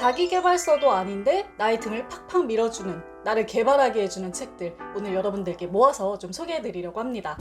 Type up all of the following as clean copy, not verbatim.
자기계발서도 아닌데 나의 등을 팍팍 밀어주는, 나를 개발하게 해주는 책들, 오늘 여러분들께 모아서 좀 소개해드리려고 합니다.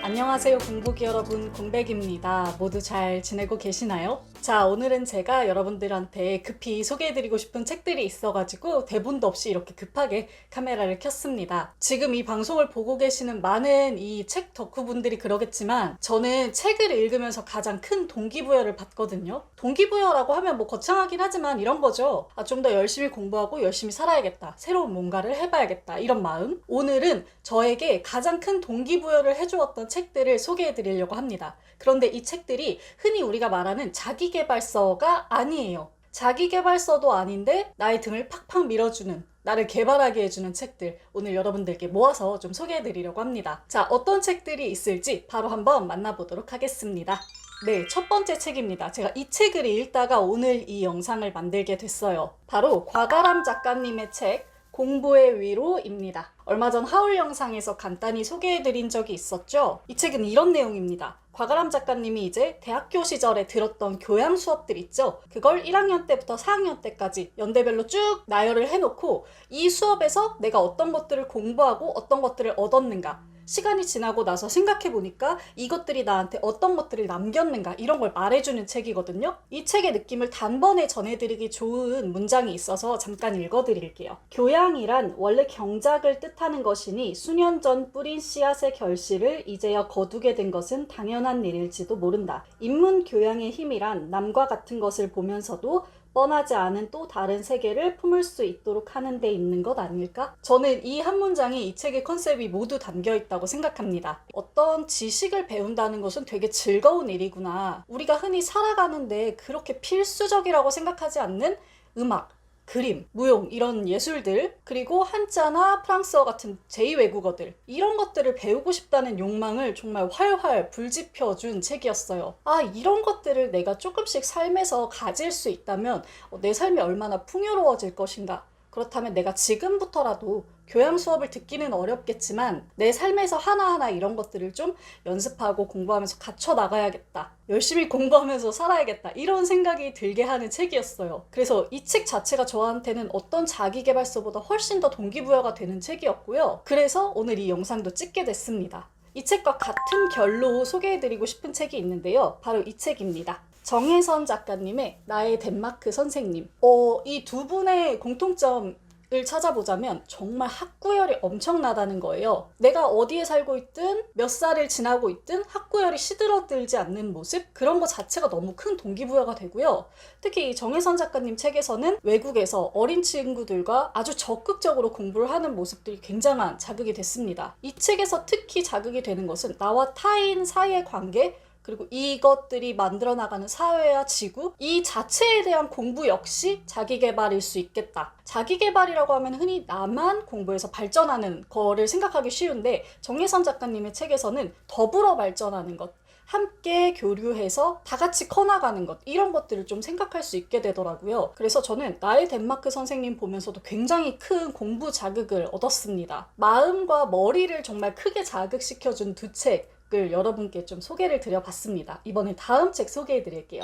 안녕하세요 공부기 여러분, 공백입니다. 모두 잘 지내고 계시나요? 자, 오늘은 제가 여러분들한테 급히 소개해드리고 싶은 책들이 있어가지고 대본도 없이 이렇게 급하게 카메라를 켰습니다. 지금 이 방송을 보고 계시는 많은 이 책 덕후분들이 그러겠지만 저는 책을 읽으면서 가장 큰 동기부여를 받거든요. 동기부여라고 하면 뭐 거창하긴 하지만 이런 거죠. 좀 더 열심히 공부하고 열심히 살아야겠다, 새로운 뭔가를 해봐야겠다, 이런 마음. 오늘은 저에게 가장 큰 동기부여를 해주었던 책들을 소개해드리려고 합니다. 그런데 이 책들이 흔히 우리가 말하는 자기계발서가 아니에요. 자기계발서도 아닌데 나의 등을 팍팍 밀어주는, 나를 개발하게 해주는 책들, 오늘 여러분들께 모아서 좀 소개해드리려고 합니다. 자, 어떤 책들이 있을지 바로 한번 만나보도록 하겠습니다. 네, 첫 번째 책입니다. 제가 이 책을 읽다가 오늘 이 영상을 만들게 됐어요. 바로 곽아람 작가님의 책 공부의 위로입니다. 얼마 전 하울 영상에서 간단히 소개해드린 적이 있었죠. 이 책은 이런 내용입니다. 곽아람 작가님이 이제 대학교 시절에 들었던 교양 수업들 있죠. 그걸 1학년 때부터 4학년 때까지 연대별로 쭉 나열을 해놓고 이 수업에서 내가 어떤 것들을 공부하고 어떤 것들을 얻었는가, 시간이 지나고 나서 생각해보니까 이것들이 나한테 어떤 것들을 남겼는가, 이런 걸 말해주는 책이거든요. 이 책의 느낌을 단번에 전해드리기 좋은 문장이 있어서 잠깐 읽어드릴게요. 교양이란 원래 경작을 뜻하는 것이니 수년 전 뿌린 씨앗의 결실을 이제야 거두게 된 것은 당연한 일일지도 모른다. 인문 교양의 힘이란 남과 같은 것을 보면서도 뻔하지 않은 또 다른 세계를 품을 수 있도록 하는 데 있는 것 아닐까? 저는 이 한 문장에 이 책의 컨셉이 모두 담겨 있다고 생각합니다. 어떤 지식을 배운다는 것은 되게 즐거운 일이구나. 우리가 흔히 살아가는데 그렇게 필수적이라고 생각하지 않는 음악, 그림, 무용, 이런 예술들, 그리고 한자나 프랑스어 같은 제2외국어들, 이런 것들을 배우고 싶다는 욕망을 정말 활활 불지펴준 책이었어요. 이런 것들을 내가 조금씩 삶에서 가질 수 있다면 내 삶이 얼마나 풍요로워질 것인가. 그렇다면 내가 지금부터라도 교양 수업을 듣기는 어렵겠지만 내 삶에서 하나하나 이런 것들을 좀 연습하고 공부하면서 갖춰 나가야겠다, 열심히 공부하면서 살아야겠다, 이런 생각이 들게 하는 책이었어요. 그래서 이 책 자체가 저한테는 어떤 자기계발서보다 훨씬 더 동기부여가 되는 책이었고요. 그래서 오늘 이 영상도 찍게 됐습니다. 이 책과 같은 결로 소개해드리고 싶은 책이 있는데요. 바로 이 책입니다. 정혜선 작가님의 나의 덴마크 선생님. 이 두 분의 공통점을 찾아보자면 정말 학구열이 엄청나다는 거예요. 내가 어디에 살고 있든 몇 살을 지나고 있든 학구열이 시들어들지 않는 모습, 그런 거 자체가 너무 큰 동기부여가 되고요. 특히 이 정혜선 작가님 책에서는 외국에서 어린 친구들과 아주 적극적으로 공부를 하는 모습들이 굉장한 자극이 됐습니다. 이 책에서 특히 자극이 되는 것은 나와 타인 사이의 관계, 그리고 이것들이 만들어 나가는 사회와 지구, 이 자체에 대한 공부 역시 자기계발일 수 있겠다. 자기계발이라고 하면 흔히 나만 공부해서 발전하는 거를 생각하기 쉬운데 정혜선 작가님의 책에서는 더불어 발전하는 것, 함께 교류해서 다 같이 커나가는 것, 이런 것들을 좀 생각할 수 있게 되더라고요. 그래서 저는 나의 덴마크 선생님 보면서도 굉장히 큰 공부 자극을 얻었습니다. 마음과 머리를 정말 크게 자극시켜준 두 책, 여러분께 좀 소개를 드려봤습니다. 이번엔 다음 책 소개해드릴게요.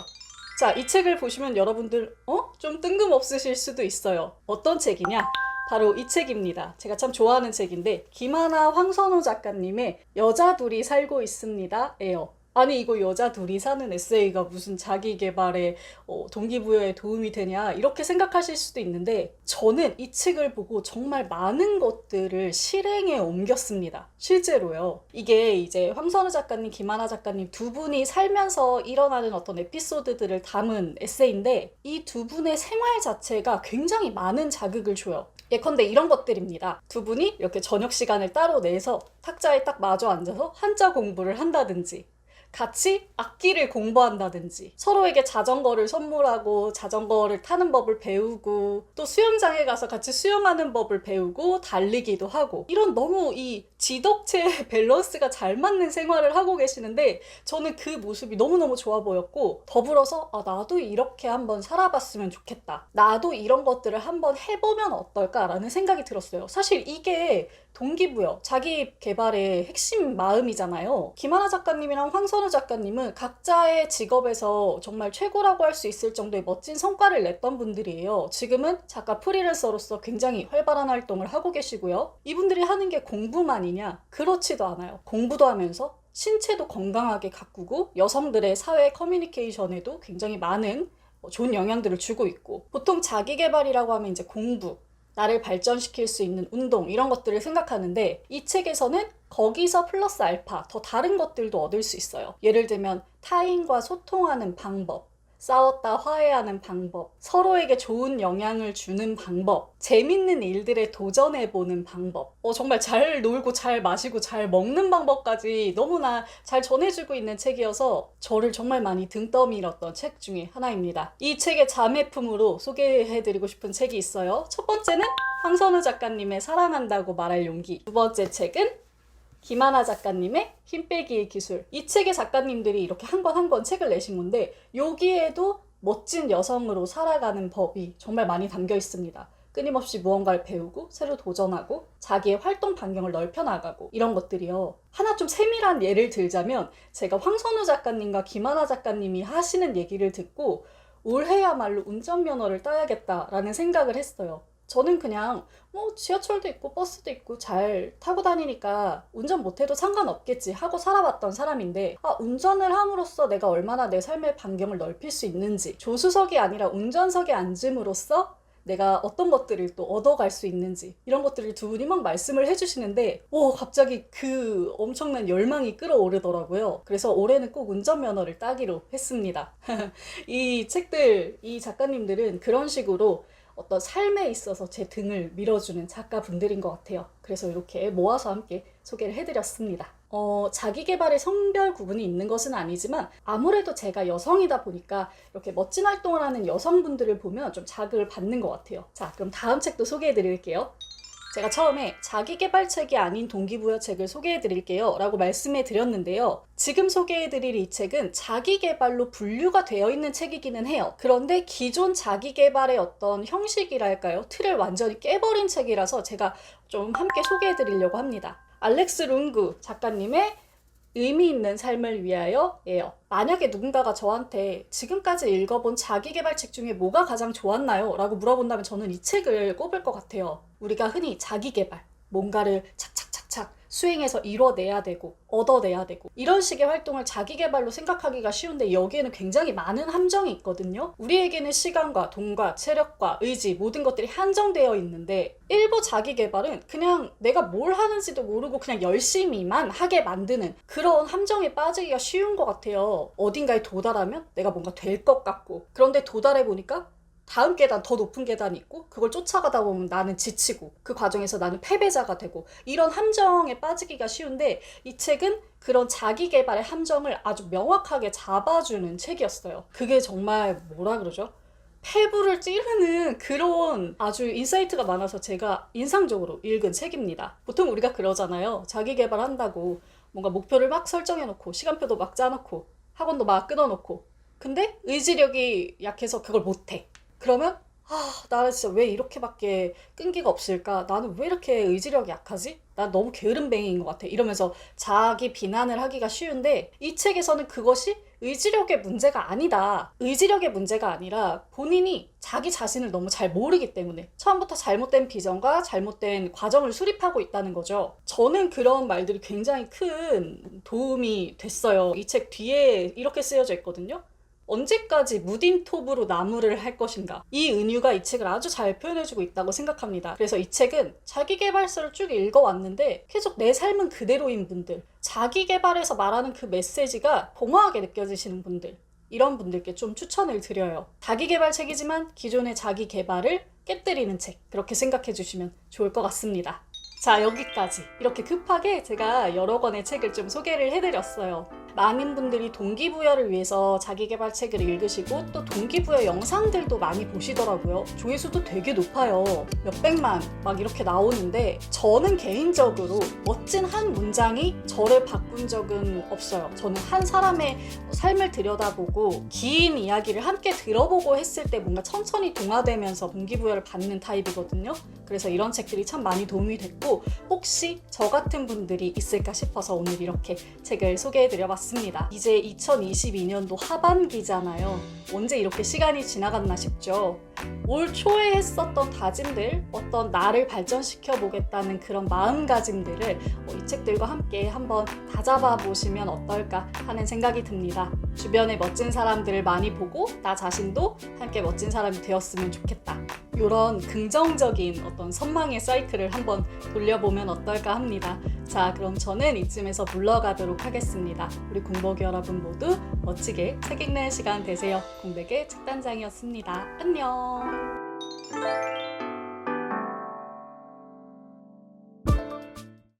자, 이 책을 보시면 여러분들 좀 뜬금없으실 수도 있어요. 어떤 책이냐? 바로 이 책입니다. 제가 참 좋아하는 책인데 김하나 황선우 작가님의 여자 둘이 살고 있습니다 예요. 아니, 이거 여자 둘이 사는 에세이가 무슨 자기계발에 동기부여에 도움이 되냐, 이렇게 생각하실 수도 있는데 저는 이 책을 보고 정말 많은 것들을 실행에 옮겼습니다. 실제로요. 이게 이제 황선우 작가님, 김하나 작가님 두 분이 살면서 일어나는 어떤 에피소드들을 담은 에세이인데 이 두 분의 생활 자체가 굉장히 많은 자극을 줘요. 예컨대 이런 것들입니다. 두 분이 이렇게 저녁 시간을 따로 내서 탁자에 딱 마주 앉아서 한자 공부를 한다든지, 같이 악기를 공부한다든지, 서로에게 자전거를 선물하고 자전거를 타는 법을 배우고, 또 수영장에 가서 같이 수영하는 법을 배우고 달리기도 하고, 이런 너무 이 지덕체 밸런스가 잘 맞는 생활을 하고 계시는데 저는 그 모습이 너무너무 좋아 보였고, 더불어서 나도 이렇게 한번 살아봤으면 좋겠다, 나도 이런 것들을 한번 해보면 어떨까라는 생각이 들었어요. 사실 이게 동기부여, 자기 개발의 핵심 마음이잖아요. 김하나 작가님이랑 황선우 작가님은 각자의 직업에서 정말 최고라고 할 수 있을 정도의 멋진 성과를 냈던 분들이에요. 지금은 작가 프리랜서로서 굉장히 활발한 활동을 하고 계시고요. 이분들이 하는 게 공부만이냐? 그렇지도 않아요. 공부도 하면서 신체도 건강하게 가꾸고 여성들의 사회 커뮤니케이션에도 굉장히 많은 좋은 영향들을 주고 있고, 보통 자기 개발이라고 하면 이제 공부, 나를 발전시킬 수 있는 운동, 이런 것들을 생각하는데, 이 책에서는 거기서 플러스 알파 더 다른 것들도 얻을 수 있어요. 예를 들면 타인과 소통하는 방법, 싸웠다 화해하는 방법, 서로에게 좋은 영향을 주는 방법, 재밌는 일들에 도전해보는 방법, 정말 잘 놀고 잘 마시고 잘 먹는 방법까지 너무나 잘 전해주고 있는 책이어서 저를 정말 많이 등 떠밀었던 책 중에 하나입니다. 이 책의 자매품으로 소개해드리고 싶은 책이 있어요. 첫 번째는 황선우 작가님의 사랑한다고 말할 용기, 두 번째 책은 김하나 작가님의 힘 빼기의 기술. 이 책의 작가님들이 이렇게 한 권 한 권 책을 내신 건데, 여기에도 멋진 여성으로 살아가는 법이 정말 많이 담겨 있습니다. 끊임없이 무언가를 배우고 새로 도전하고 자기의 활동 반경을 넓혀나가고, 이런 것들이요. 하나 좀 세밀한 예를 들자면, 제가 황선우 작가님과 김하나 작가님이 하시는 얘기를 듣고 올해야말로 운전면허를 따야겠다라는 생각을 했어요. 저는 그냥 지하철도 있고 버스도 있고 잘 타고 다니니까 운전 못해도 상관없겠지 하고 살아왔던 사람인데, 운전을 함으로써 내가 얼마나 내 삶의 반경을 넓힐 수 있는지, 조수석이 아니라 운전석에 앉음으로써 내가 어떤 것들을 또 얻어갈 수 있는지, 이런 것들을 두 분이 막 말씀을 해주시는데 갑자기 그 엄청난 열망이 끌어오르더라고요. 그래서 올해는 꼭 운전면허를 따기로 했습니다. 이 책들, 이 작가님들은 그런 식으로 어떤 삶에 있어서 제 등을 밀어주는 작가분들인 것 같아요. 그래서 이렇게 모아서 함께 소개를 해드렸습니다. 자기 개발의 성별 구분이 있는 것은 아니지만, 아무래도 제가 여성이다 보니까 이렇게 멋진 활동을 하는 여성분들을 보면 좀 자극을 받는 것 같아요. 자, 그럼 다음 책도 소개해 드릴게요. 제가 처음에 자기계발책이 아닌 동기부여책을 소개해 드릴게요 라고 말씀해 드렸는데요. 지금 소개해 드릴 이 책은 자기계발로 분류가 되어 있는 책이기는 해요. 그런데 기존 자기계발의 어떤 형식이랄까요? 틀을 완전히 깨버린 책이라서 제가 좀 함께 소개해 드리려고 합니다. 알렉스 룽구 작가님의 의미 있는 삶을 위하여예요. 만약에 누군가가 저한테 지금까지 읽어본 자기계발책 중에 뭐가 가장 좋았나요? 라고 물어본다면 저는 이 책을 꼽을 것 같아요. 우리가 흔히 자기계발, 뭔가를 착착착착 수행해서 이뤄내야 되고 얻어내야 되고, 이런 식의 활동을 자기계발로 생각하기가 쉬운데 여기에는 굉장히 많은 함정이 있거든요. 우리에게는 시간과 돈과 체력과 의지, 모든 것들이 한정되어 있는데, 일부 자기계발은 그냥 내가 뭘 하는지도 모르고 그냥 열심히만 하게 만드는 그런 함정에 빠지기가 쉬운 것 같아요. 어딘가에 도달하면 내가 뭔가 될 것 같고, 그런데 도달해보니까 다음 계단, 더 높은 계단이 있고, 그걸 쫓아가다 보면 나는 지치고, 그 과정에서 나는 패배자가 되고, 이런 함정에 빠지기가 쉬운데, 이 책은 그런 자기 개발의 함정을 아주 명확하게 잡아주는 책이었어요. 그게 정말 뭐라 그러죠? 폐부를 찌르는 그런 아주 인사이트가 많아서 제가 인상적으로 읽은 책입니다. 보통 우리가 그러잖아요. 자기 개발한다고 뭔가 목표를 막 설정해놓고, 시간표도 막 짜놓고, 학원도 막 끊어놓고, 근데 의지력이 약해서 그걸 못해. 그러면 나는 진짜 왜 이렇게밖에 끈기가 없을까? 나는 왜 이렇게 의지력이 약하지? 난 너무 게으름뱅이인 것 같아. 이러면서 자기 비난을 하기가 쉬운데, 이 책에서는 그것이 의지력의 문제가 아니다. 의지력의 문제가 아니라 본인이 자기 자신을 너무 잘 모르기 때문에 처음부터 잘못된 비전과 잘못된 과정을 수립하고 있다는 거죠. 저는 그런 말들이 굉장히 큰 도움이 됐어요. 이 책 뒤에 이렇게 쓰여져 있거든요. 언제까지 무딘톱으로 나무를 할 것인가? 이 은유가 이 책을 아주 잘 표현해주고 있다고 생각합니다. 그래서 이 책은 자기계발서를 쭉 읽어왔는데 계속 내 삶은 그대로인 분들, 자기계발에서 말하는 그 메시지가 공허하게 느껴지시는 분들, 이런 분들께 좀 추천을 드려요. 자기계발책이지만 기존의 자기계발을 깨뜨리는 책, 그렇게 생각해 주시면 좋을 것 같습니다. 자, 여기까지 이렇게 급하게 제가 여러 권의 책을 좀 소개를 해드렸어요. 많은 분들이 동기부여를 위해서 자기계발책을 읽으시고 또 동기부여 영상들도 많이 보시더라고요. 조회수도 되게 높아요. 몇백만 막 이렇게 나오는데 저는 개인적으로 멋진 한 문장이 저를 바꾼 적은 없어요. 저는 한 사람의 삶을 들여다보고 긴 이야기를 함께 들어보고 했을 때 뭔가 천천히 동화되면서 동기부여를 받는 타입이거든요. 그래서 이런 책들이 참 많이 도움이 됐고 혹시 저 같은 분들이 있을까 싶어서 오늘 이렇게 책을 소개해드려봤습니다. 이제 2022년도 하반기잖아요. 언제 이렇게 시간이 지나갔나 싶죠. 올 초에 했었던 다짐들, 어떤 나를 발전시켜 보겠다는 그런 마음가짐들을 이 책들과 함께 한번 다잡아 보시면 어떨까 하는 생각이 듭니다. 주변에 멋진 사람들을 많이 보고 나 자신도 함께 멋진 사람이 되었으면 좋겠다. 이런 긍정적인 어떤 선망의 사이클을 한번 돌려보면 어떨까 합니다. 자, 그럼 저는 이쯤에서 물러가도록 하겠습니다. 우리 공복이 여러분 모두 멋지게 책 읽는 시간 되세요. 공백의 책단장이었습니다. 안녕.